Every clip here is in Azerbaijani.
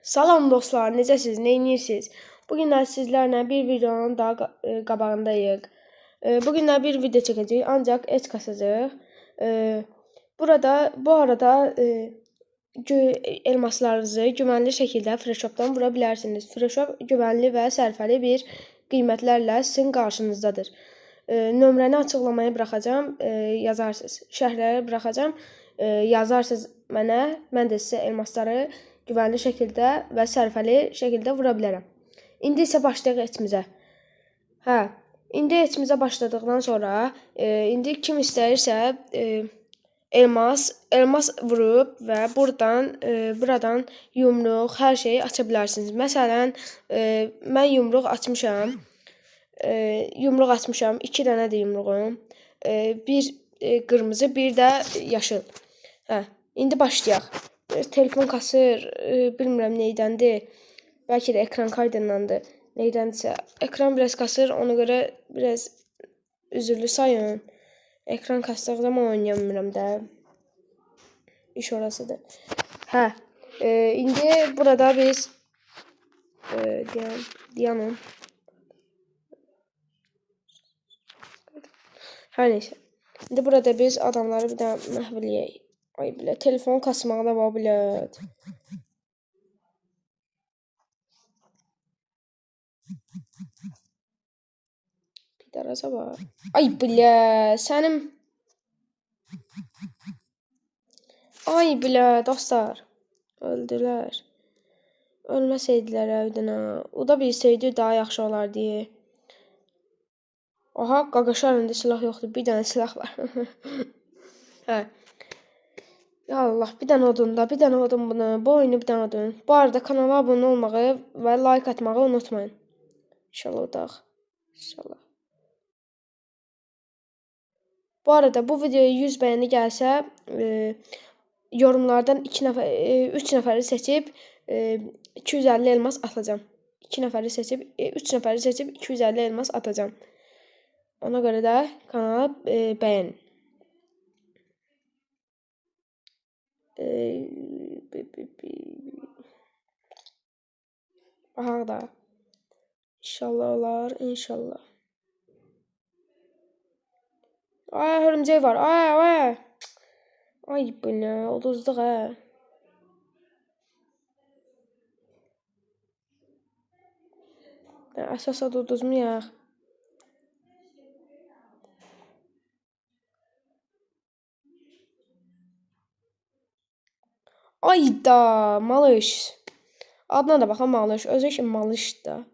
Salam dostlar, necəsiz, neyinirsiniz? Bugün də sizlərlə bir videonun daha qabağındayıq. Bugün də bir video çəkəcəyik, ancaq heç kasacaq. Bu arada elmaslarınızı güvənli şəkildə Freshop'dan vura bilərsiniz. Freshop güvənli və sərfəli bir qiymətlərlə sizin qarşınızdadır. Nömrəni açıqlamaya buraxacağam, yazarsınız. Şərhlərə buraxacağam, yazarsınız mənə. Mən də sizə elmasları güvənli şəkildə və sərfəli şəkildə vura bilərəm. İndi isə başlayaq etmizə. İndi etmizə başladıqdan sonra indi kim istəyirsə elmas vurub və buradan yumruq, hər şeyi aça bilərsiniz. Məsələn, mən yumruq açmışam. 2 dənədir yumruğum. Bir qırmızı, bir də yaşıl. İndi başlayaq. Telefon kasır, bilmirəm neydəndir. Bəlkə də ekran kaydındandır. Neydəndirsə. Ekran biraz kasır, ona görə biraz üzürlü sayın. Ekran kasdığı zaman oynayamıram da. İş orasıdır. İndi burada biz dayanın. Hər neysə. İndi burada biz adamları bir daha məhv eləyək. Ay bilə, telefon kasmağı da var bilət. Pidaraza var. Ay bilə, sənim. Ay bilə, dostlar. Öldülər. Ölməsəydilər əvdənə. O da bilsəydi daha yaxşı olardı. Aha, qaqaşar indi silah yoxdur. Bir dənə silah var. Ya Allah, bir dənə odun bunu. Bu oyunu bir dənə odun. Bu arada kanala abunə olmağı və like atmağı unutmayın. İnşallah udaq. İnşallah. Bu arada bu videoya 100 bəyəni gəlsə, yorumlardan 3 nəfəri seçib 250 elmas atacağım. 3 nəfəri seçib 250 elmas atacağım. Ona görə də kanala bəyənin. Baxaq da. İnşallah olar, inşallah. Ay, hörümcək var. Ay. Ay bu nə, uduzduq Əsas uduzmayaq. Ayda, malış. Adına da baxın, malış. Özü ki malış da.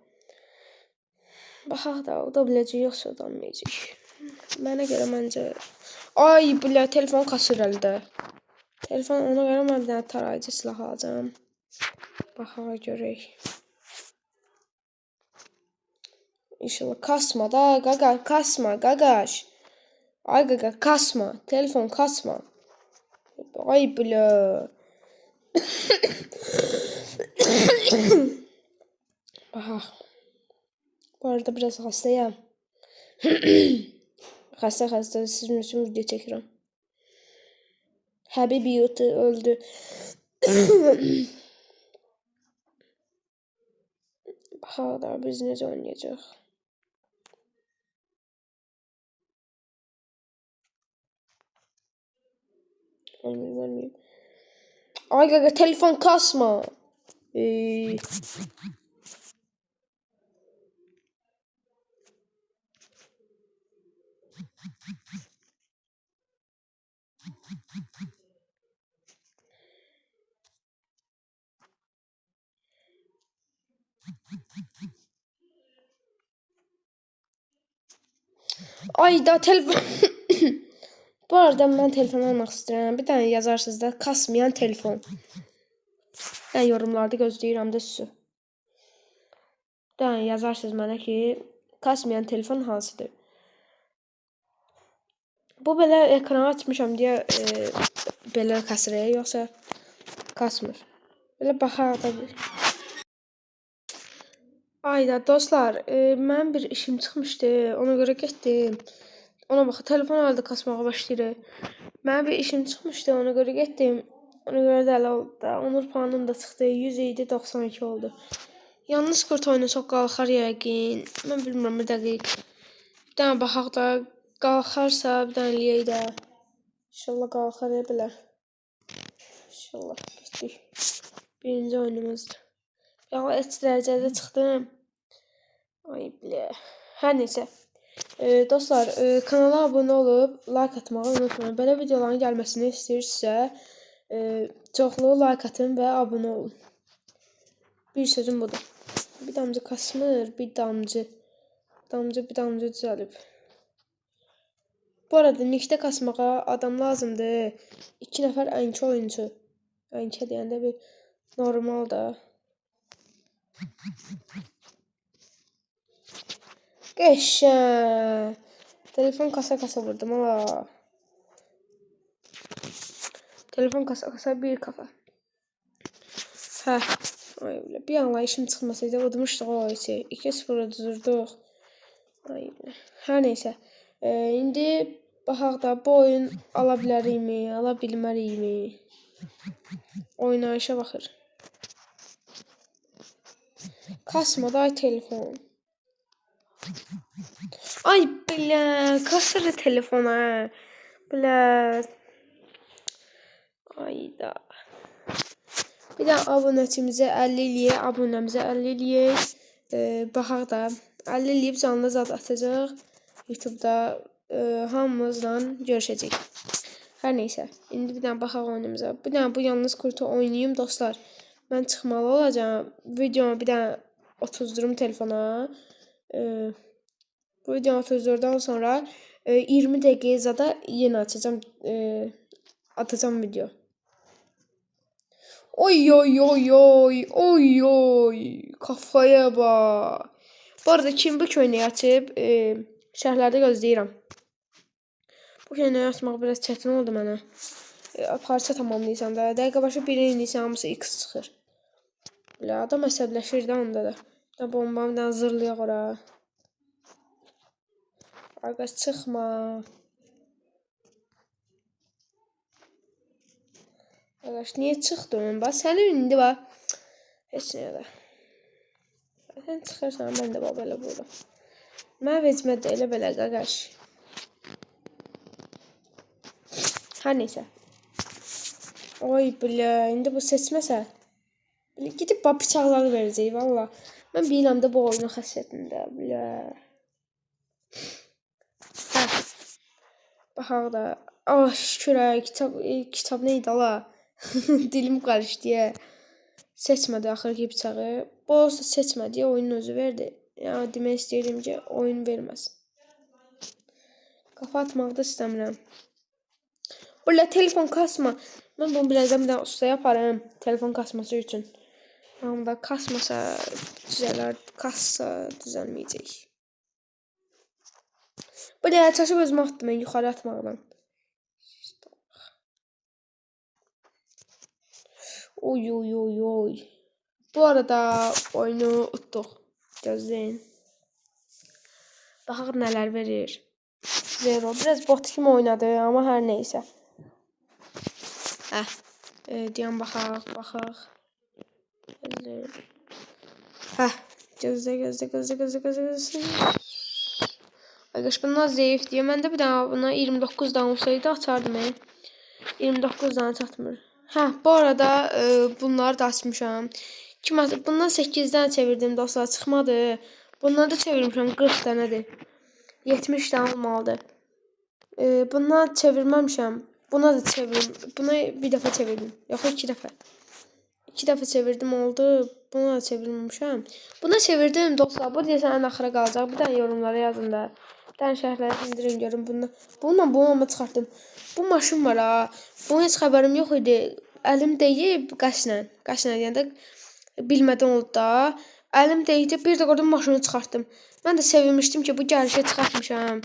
Baxaq da, o da biləcək, yoxsa udanmayacaq. Mənə görə məncə. Ay bilə, telefon kasır əldə. Ona görə mən bir dənə tarayıcı silah alacağım. Baxağa görək. İnşallah kasma da, qaqa, kasma, qaqaş. Ay qaqa, kasma, telefon kasma. Ay bilə. Baxaq. Bu arada biraz xəstəyəm. Xəstə sizin üçün video çəkirəm. Həbibi öldü. Baxaq da biz necə oynayacaq. Olmayayım. Ay qaqa, telefon kasma. Ay da telefon. Bu arada mən telefon almaq istəyirəm. Bir dənə yazarsınız da kasmayan telefon. Mən yorumlarda gözləyirəm də sizi. Bir dənə yazarsınız mənə ki, kasmayan telefon hansıdır? Bu belə ekranı açmışam deyə belə kasır, yoxsa kasmır. Belə baxaq da bir. Ayda dostlar, mənim bir işim çıxmışdı, ona görə getdim. Ona bax, telefon aldı kasmağa başlayır. Mənim bir işim çıxmışdı, ona görə getdim. Ona görə də elə oldu da. Onur puanım da çıxdı. 100 idi, 92 oldu. Yalnız kurt oyunu çox qalxar yəqin. Mən bilmirəm bir dəqiq. Bir dənə baxaq da qalxarsa bir dənə eləyək də. İnşallah qalxar belə. İnşallah getdik. Birinci oyunumuzdur. Ya heç dərəcədə çıxdım. Ay bilə. Hər neçə. Dostlar, kanala abunə olub like atmağı unutmayın. Belə videoların gəlməsini istəyirsinizsə, çoxlu like atın və abunə olun. Bir sözüm budur. Bir damcı kasmır, bir damcı düzəlib. Bu arada nickdə kasmağa adam lazımdır. 2 nəfər ənki oyuncu. Ənki deyəndə bir normal da. Qəşəng. Telefon kasa vurdum ala. Telefon kasa bir kafa. Hə. Ay bilə. Bir anlayışım çıxmasaydı udmuşduq o şey. 2-0 udurduq. Ay bilə. Hər neysə. İndi baxaq da bu oyun ala bilərikmi, ala bilmərikmi? Oynayışa baxır. Kasmadı ay telefon. Ay bilə, kasır telefona. Bilə. Ayda. Bir də abunəçimizə 50 eləyək, abunəmizə 50 eləyək. Baxaq da 50 eləyib canlı zad atacaq. YouTube'da hamımızla görüşəcək. Hər neysə. İndi bir dənə baxaq oyunumuza. Bir dənə bu yalnız kurtu oynayayım dostlar. Mən çıxmalı olacağam. Videomu bir dənə otuzdurum telefona. Bu videonu 34'dan sonra 20 dəqiqəyə zada yenə açacağım. Atacağım video. Oy oy oy oy oy oy kafaya bak. Bu arada kim bu köynəyi açıb şərhlərdə gözləyirəm. Bu köynəyi açmaq biraz çətin oldu mənə. Parça tamamlayırsam da dəqiqə başı birini indirsən hamısı X çıxır. Belə adam əsəbləşir də onda da. Bombamı da hazırlayaq ora. Arkadaş çıxma. Arkadaş niye çıxdın? Bax sənin indi bax. Heç nəyə də. Sən çıxırsan mən də belə burada. Mən vecmə də elə belə qardaş. Hər neysə. Oy bilə indi bu seçməsə. Bilə gedib bax bıçaqları verəcək valla. Mən bilirəm də bu oyunun xəssiyyətində bilə. Baxaq da. Ah şükür kitab neydi ala? Dilim qarışdı ya. Seçmədi axırki bıçağı. Bu olsa seçmədi, oyunun özü verdi. Yəni demək istəyirəm ki, oyun verməz. Qafa atmaq da istəmirəm. Burada telefon kasma. Mən bunu birazdan bir dənə ustaya yaparım. Telefon kasması üçün. Amma kasmasa düzələr, kassa düzəlməyəcək. Burada çaşıb özümə atdım mən yuxarı atmaqdan. Oy oy oy oy. Bu arada oyunu utduq. Gözləyin. Baxaq nələr verir. Zero. Biraz bot kimi oynadı amma hər neysə. Deyəm baxaq. Gözlə. Arkadaş bunlar zayıf diye. Mən də bir dənə buna 29 dan olsaydı açardım. 29 dan çatmır. Bu arada bunları da açmışam. Bundan 8 dənə çevirdim dostlar, çıxmadı. Bunları da çevirmişəm 40 dənədir. 70 dənə olmalıdır. Bunları çevirməmişəm. Buna da çevirdim. Buna bir dəfə çevirdim. Yox 2 dəfə. 2 dəfə çevirdim oldu. Buna da çevirməmişəm. Buna çevirdim dostlar. Bu deyəsən ən axıra qalacaq. Bir dənə yorumlara yazın da. Bir dənə şərhlərə indirin görün bunu. Bununla çıxartdım. Bu maşın var ha. Bunun heç xəbərim yox idi. Əlim deyib qaşla deyəndə bilmədən oldu da. Əlim deydi, bir də oradan maşını çıxartdım. Mən də sevinmişdim ki, bu gəlişə çıxartmışam.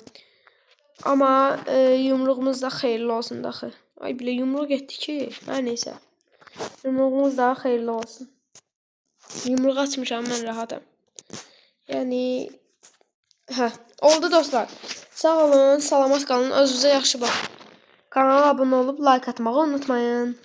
Amma yumruğumuz da xeyirli olsun daxı. Ay bilə yumruq etdi ki, hər neysə. Yumruğumuz da xeyirli olsun. Yumruq açmışam, mən rahatam. Yəni, oldu dostlar. Sağ olun, salamat qalın, özünüzə yaxşı baxın. Kanala abunə olub like atmağı unutmayın.